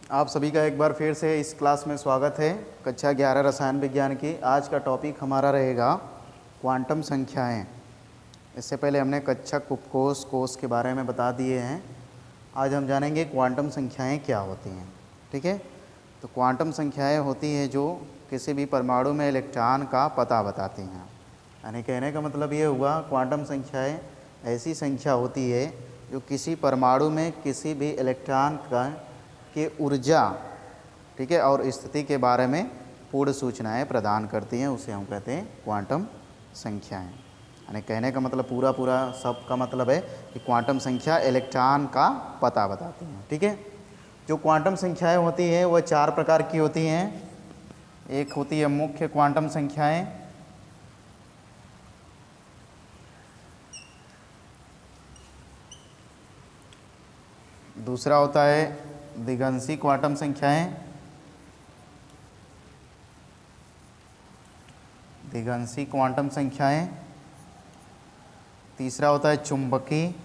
आप सभी का एक बार फिर से इस क्लास में स्वागत है। कक्षा 11 रसायन विज्ञान की। आज का टॉपिक हमारा रहेगा क्वांटम संख्याएं। इससे पहले हमने कक्षक, उपकोष, कोष के बारे में बता दिए हैं। आज हम जानेंगे क्वांटम संख्याएं क्या होती हैं। ठीक है, तो क्वांटम संख्याएं होती हैं जो किसी भी परमाणु में इलेक्ट्रॉन का पता बताती हैं। यानी कहने का मतलब ये हुआ, क्वांटम संख्याएं ऐसी संख्या होती है जो किसी परमाणु में किसी भी इलेक्ट्रॉन के ऊर्जा, ठीक है, और स्थिति के बारे में पूर्ण सूचनाएं प्रदान करती हैं। उसे हम कहते हैं क्वांटम संख्याएं। यानी कहने का मतलब पूरा सब का मतलब है कि क्वांटम संख्या इलेक्ट्रॉन का पता बताती हैं। ठीक है, जो क्वांटम संख्याएं होती हैं वह 4 प्रकार की होती हैं। एक होती है मुख्य क्वांटम संख्याएं, दूसरा होता है द्विगंशी क्वांटम संख्याएं, द्विगंशी क्वांटम संख्याएं, तीसरा होता है चुंबकी,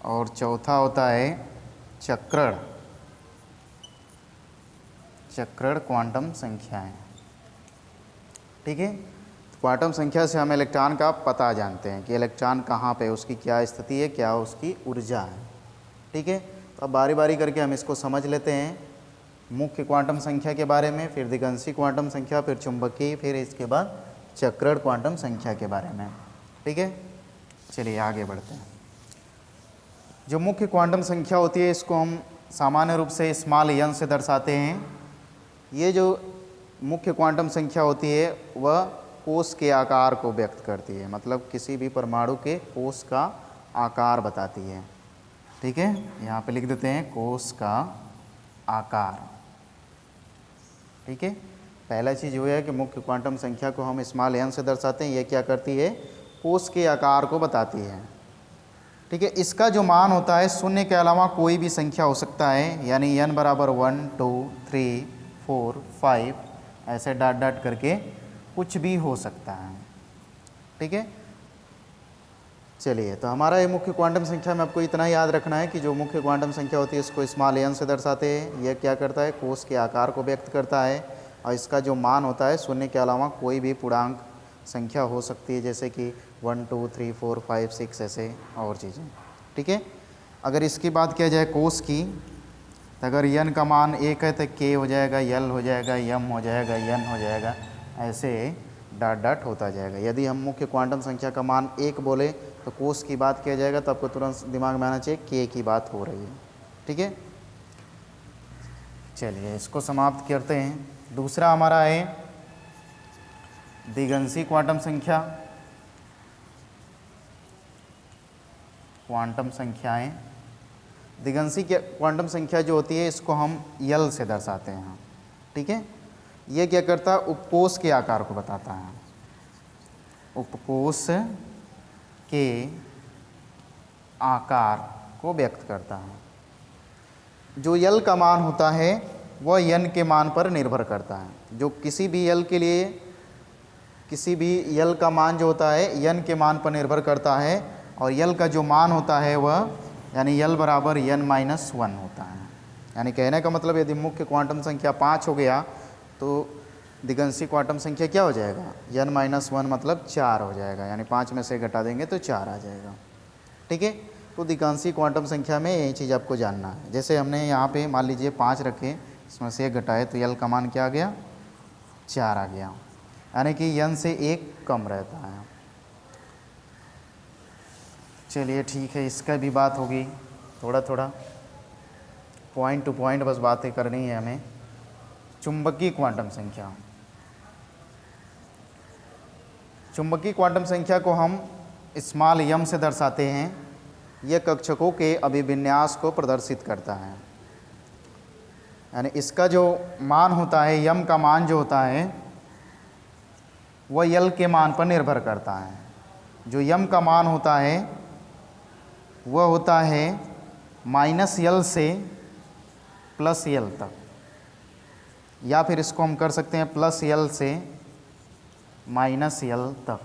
और चौथा होता है चक्रण क्वांटम संख्याएं। ठीक है, क्वांटम संख्या से हम इलेक्ट्रॉन का पता जानते हैं कि इलेक्ट्रॉन कहाँ पे, उसकी क्या स्थिति है, क्या उसकी ऊर्जा है। ठीक है, तो अब बारी बारी करके हम इसको समझ लेते हैं। मुख्य क्वांटम संख्या के बारे में, फिर द्विगंशी क्वांटम संख्या, फिर चुंबकीय, फिर इसके बाद चक्रण क्वांटम संख्या के बारे में। ठीक है, चलिए आगे बढ़ते हैं। जो मुख्य क्वांटम संख्या होती है इसको हम सामान्य रूप से स्मॉल n से दर्शाते हैं। ये जो मुख्य क्वांटम संख्या होती है वह कोष के आकार को व्यक्त करती है, मतलब किसी भी परमाणु के कोष का आकार बताती है। ठीक है, यहाँ पे लिख देते हैं कोष का आकार। ठीक है, पहला चीज़ वो है कि मुख्य क्वांटम संख्या को हम स्मॉल n से दर्शाते हैं। ये क्या करती है, कोष के आकार को बताती है। ठीक है, इसका जो मान होता है शून्य के अलावा कोई भी संख्या हो सकता है, यानी n बराबर 1, 2, 3, 4, 5 ऐसे डॉट डॉट करके कुछ भी हो सकता है। ठीक है, चलिए, तो हमारा ये मुख्य क्वांटम संख्या में आपको इतना याद रखना है कि जो मुख्य क्वांटम संख्या होती है इसको स्मॉल n से दर्शाते हैं। यह क्या करता है, कोष के आकार को व्यक्त करता है, और इसका जो मान होता है शून्य के अलावा कोई भी पूर्णांक संख्या हो सकती है, जैसे कि 1, 2, 3, 4, 5, 6 ऐसे और चीज़ें। ठीक है, अगर इसकी बात किया जाए कोष की, तो अगर n का मान 1 है तो k हो जाएगा, l हो जाएगा, m हो जाएगा, n हो जाएगा, ऐसे डॉट डॉट होता जाएगा। यदि हम मुख्य क्वांटम संख्या का मान 1 बोले तो कोष की बात किया जाएगा तो आपको तुरंत दिमाग में आना चाहिए k की बात हो रही है। ठीक है, चलिए इसको समाप्त करते हैं। दूसरा हमारा है द्विगंशी क्वांटम संख्या, क्वांटम संख्याएं। द्विगंशी क्वांटम संख्या जो होती है इसको हम l से दर्शाते हैं। ठीक है, ये क्या करता है, उपकोष के आकार को बताता है, उपकोष के आकार को व्यक्त करता है। जो l का मान होता है वह n के मान पर निर्भर करता है। जो किसी भी l के लिए, किसी भी l का मान जो होता है n के मान पर निर्भर करता है, और l का जो मान होता है वह यानी l बराबर n-1 होता है। यानी कहने का मतलब यदि मुख्य क्वांटम संख्या 5 हो गया तो द्विगंशी क्वांटम संख्या क्या हो जाएगा, n-1 मतलब 4 हो जाएगा, यानी 5 में से घटा देंगे तो 4 आ जाएगा। ठीक है, तो द्विगंशी क्वांटम संख्या में यही चीज़ आपको जानना है। जैसे हमने यहाँ पे मान लीजिए 5 रखे, इसमें से 1 घटाए तो l का मान क्या आ गया, 4 आ गया, यानी कि n से 1 कम रहता है। चलिए ठीक है, इसका भी बात होगी, थोड़ा थोड़ा पॉइंट टू पॉइंट बस बातें करनी है हमें। चुंबकीय क्वांटम संख्या, चुंबकीय क्वांटम संख्या को हम स्मॉल m से दर्शाते हैं। यह कक्षकों के अभिविन्यास को प्रदर्शित करता है, यानी इसका जो मान होता है, m का मान जो होता है वह l के मान पर निर्भर करता है। जो m का मान होता है वह होता है -l से +l तक, या फिर इसको हम कर सकते हैं +l से -l तक।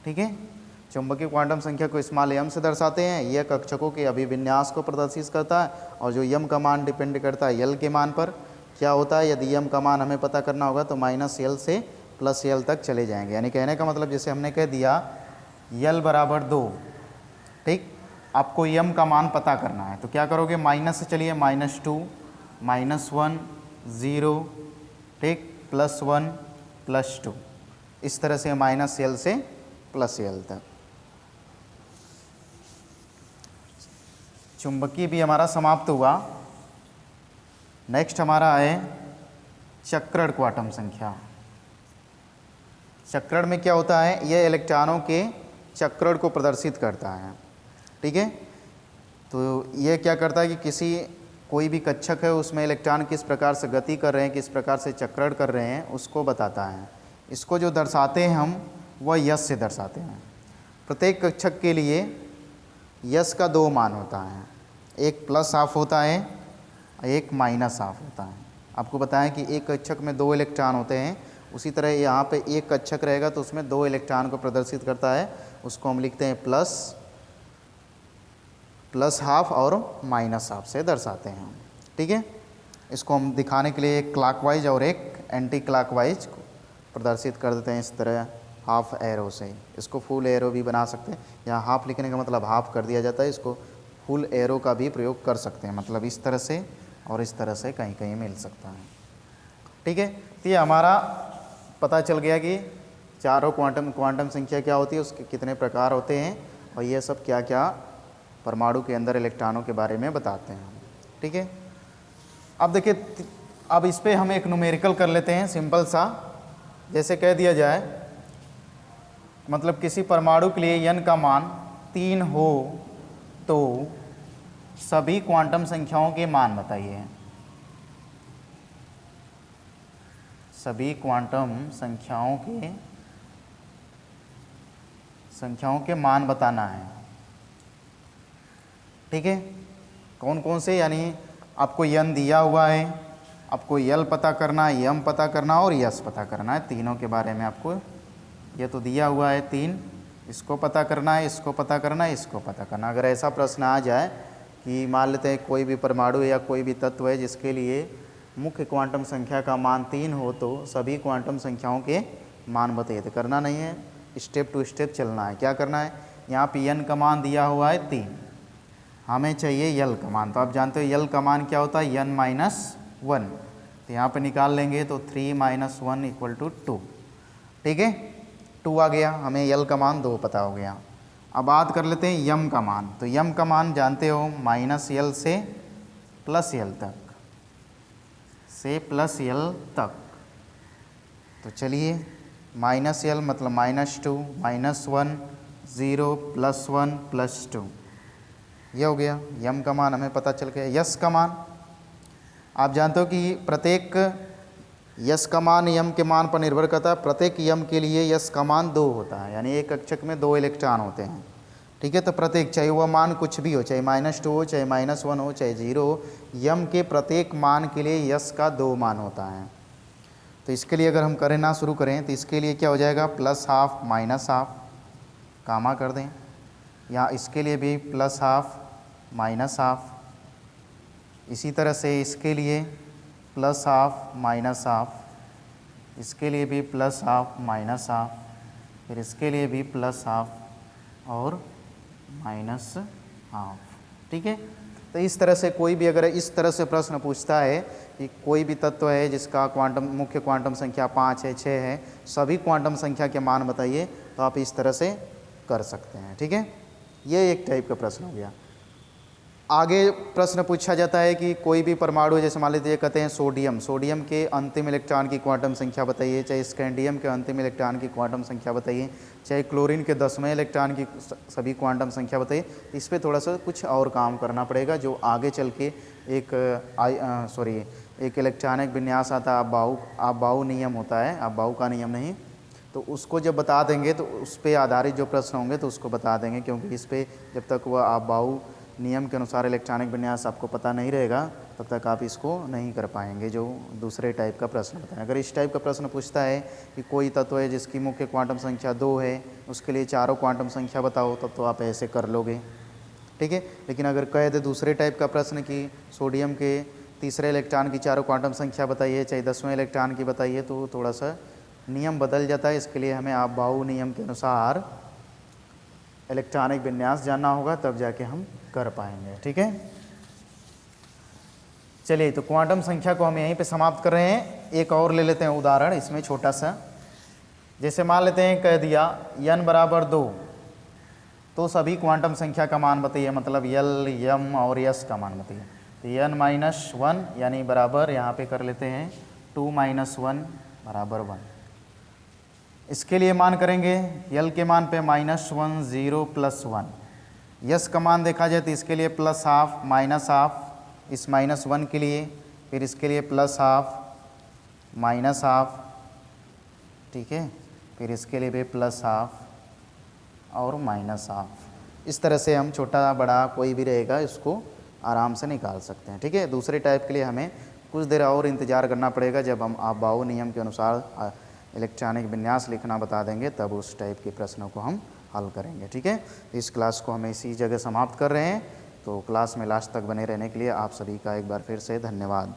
ठीक है, चुंबकीय क्वांटम संख्या को स्मॉल m से दर्शाते हैं। यह कक्षकों के अभिविन्यास को प्रदर्शित करता है और जो m का मान डिपेंड करता है l के मान पर। क्या होता है, यदि m का मान हमें पता करना होगा तो -l से +l तक चले जाएंगे। यानी कहने का मतलब जैसे हमने कह दिया l बराबर 2, ठीक, आपको m का मान पता करना है तो क्या करोगे, माइनस से चलिए, -2, -1, 0, ठीक, +1, +2, इस तरह से -l से +l तक। चुंबकीय भी हमारा समाप्त हुआ। नेक्स्ट हमारा है चक्रण क्वांटम संख्या। चक्रण में क्या होता है, यह इलेक्ट्रॉनों के चक्रण को प्रदर्शित करता है, ठीक है। तो यह क्या करता है कि कोई भी कक्षक है उसमें इलेक्ट्रॉन किस प्रकार से गति कर रहे हैं, किस प्रकार से चक्रण कर रहे हैं, उसको बताता है। इसको जो दर्शाते हैं हम, वह यश से दर्शाते हैं। प्रत्येक कक्षक के लिए यश का 2 मान होता है, एक +हाफ होता है, एक -हाफ होता है। आपको बताएं कि एक कक्षक में 2 इलेक्ट्रॉन होते हैं, उसी तरह यहाँ पे एक कक्षक रहेगा तो उसमें 2 इलेक्ट्रॉन को प्रदर्शित करता है। उसको हम लिखते हैं +हाफ और -हाफ से दर्शाते हैं, ठीक है। इसको हम दिखाने के लिए एक क्लॉकवाइज और एक एंटी क्लॉकवाइज को प्रदर्शित कर देते हैं इस तरह हाफ एरो से। इसको फुल एरो भी बना सकते हैं, यहाँ हाफ लिखने का मतलब हाफ कर दिया जाता है, इसको फुल एरो का भी प्रयोग कर सकते हैं, मतलब इस तरह से और इस तरह से कहीं कहीं मिल सकता है, ठीक है। तो ये हमारा पता चल गया कि चारों क्वांटम संख्या क्या होती है, उसके कितने प्रकार होते हैं और ये सब क्या क्या परमाणु के अंदर इलेक्ट्रॉनों के बारे में बताते हैं, ठीक है। अब देखिए, अब इस पर हम एक न्यूमेरिकल कर लेते हैं सिंपल सा। जैसे कह दिया जाए, मतलब किसी परमाणु के लिए n का मान 3 हो तो सभी क्वांटम संख्याओं के मान बताइए। सभी क्वांटम संख्याओं के मान बताना है, ठीक है। कौन कौन से, यानी आपको n दिया हुआ है, आपको l पता करना है, m पता करना और यश पता करना है। तीनों के बारे में आपको, ये तो दिया हुआ है 3, इसको पता करना है, इसको पता करना है, इसको पता करना। अगर ऐसा प्रश्न आ जाए कि मान लेते हैं कोई भी परमाणु या कोई भी तत्व है जिसके लिए मुख्य क्वांटम संख्या का मान 3 हो तो सभी क्वांटम संख्याओं के मान बताइए, तो करना नहीं है, स्टेप टू स्टेप चलना है। क्या करना है, यहाँ पे n का मान दिया हुआ है 3, हमें चाहिए l का मान। तो आप जानते हो l का मान क्या होता है, n-1, तो यहाँ पे निकाल लेंगे तो 3 - 1 = 2, ठीक है। 2 आ गया, हमें l का मान 2 पता हो गया। अब बात कर लेते हैं m का मान। तो m का मान जानते हो, -l से +l तक, तो चलिए, -l मतलब -2, -1, 0, +1, +2, ये हो गया। m का मान हमें पता चल गया। यश का मान आप जानते हो कि प्रत्येक यश का मान m के मान पर निर्भर करता है। प्रत्येक m के लिए यश का मान 2 होता है, यानी एक कक्षक में 2 इलेक्ट्रॉन होते हैं, ठीक है। तो प्रत्येक, चाहे वह मान कुछ भी हो, चाहे -2 हो, चाहे -1 हो, चाहे 0 हो, m के प्रत्येक मान के लिए यश का 2 मान होता है। तो इसके लिए अगर हम करना शुरू करें तो इसके लिए क्या हो जाएगा, +हाफ -हाफ, कामा कर दें। यहाँ इसके लिए भी +हाफ -हाफ, इसी तरह से इसके लिए +हाफ -हाफ, इसके लिए भी +हाफ -हाफ, फिर इसके लिए भी +हाफ और -हाफ, ठीक है। तो इस तरह से कोई भी अगर इस तरह से प्रश्न पूछता है कि कोई भी तत्व है जिसका मुख्य क्वांटम संख्या 5 है, 6 है, सभी क्वांटम संख्या के मान बताइए, तो आप इस तरह से कर सकते हैं, ठीक है। ये एक टाइप का प्रश्न हो गया। आगे प्रश्न पूछा जाता है कि कोई भी परमाणु, जैसे मान लीजिए कहते हैं सोडियम के अंतिम इलेक्ट्रॉन की क्वांटम संख्या बताइए, चाहे स्कैंडियम के अंतिम इलेक्ट्रॉन की क्वांटम संख्या बताइए, चाहे क्लोरीन के 10वें इलेक्ट्रॉन की सभी क्वांटम संख्या बताइए। इस पर थोड़ा सा कुछ और काम करना पड़ेगा, जो आगे चल के एक इलेक्ट्रॉनिक विन्यास आता है, आप-बाऊ नियम होता है, आप-बाऊ का नियम नहीं, तो उसको जब बता देंगे तो उस पर आधारित जो प्रश्न होंगे तो उसको बता देंगे, क्योंकि इस पर जब तक वह आप-बाऊ नियम के अनुसार इलेक्ट्रॉनिक विन्यास आपको पता नहीं रहेगा तब तक आप इसको नहीं कर पाएंगे, जो दूसरे टाइप का प्रश्न बताएं। अगर इस टाइप का प्रश्न पूछता है कि कोई तत्व है जिसकी मुख्य क्वांटम संख्या 2 है, उसके लिए चारों क्वांटम संख्या बताओ, तब तो आप ऐसे कर लोगे, ठीक है। लेकिन अगर कह दे दूसरे टाइप का प्रश्न कि सोडियम के तीसरे इलेक्ट्रॉन की चारों क्वांटम संख्या बताइए, चाहे 10वें इलेक्ट्रॉन की बताइए, तो थोड़ा सा नियम बदल जाता है। इसके लिए हमें आपबाऊ नियम के अनुसार इलेक्ट्रॉनिक विन्यास जानना होगा, तब जाके हम कर पाएंगे, ठीक है। चलिए, तो क्वांटम संख्या को हम यहीं पे समाप्त कर रहे हैं। एक और ले लेते हैं उदाहरण इसमें छोटा सा। जैसे मान लेते हैं कह दिया n बराबर 2, तो सभी क्वांटम संख्या का मान बताइए, मतलब l, m और s का मान बताइए। तो n माइनस 1 यानी बराबर, यहाँ पे कर लेते हैं 2 माइनस 1 बराबर 1। इसके लिए मान करेंगे l के मान पे -1 0 प्लस 1। s का मान देखा जाए तो इसके लिए प्लस हाफ माइनस हाफ, इस -1 के लिए, फिर इसके लिए प्लस हाफ माइनस हाफ, ठीक है, फिर इसके लिए भी प्लस हाफ और माइनस हाफ। इस तरह से हम छोटा बड़ा कोई भी रहेगा इसको आराम से निकाल सकते हैं, ठीक है। दूसरे टाइप के लिए हमें कुछ देर और इंतज़ार करना पड़ेगा, जब हम आपबाऊ नियम के अनुसार इलेक्ट्रॉनिक विन्यास लिखना बता देंगे, तब उस टाइप के प्रश्नों को हम हल करेंगे, ठीक है। इस क्लास को हम इसी जगह समाप्त कर रहे हैं। तो क्लास में लास्ट तक बने रहने के लिए आप सभी का एक बार फिर से धन्यवाद।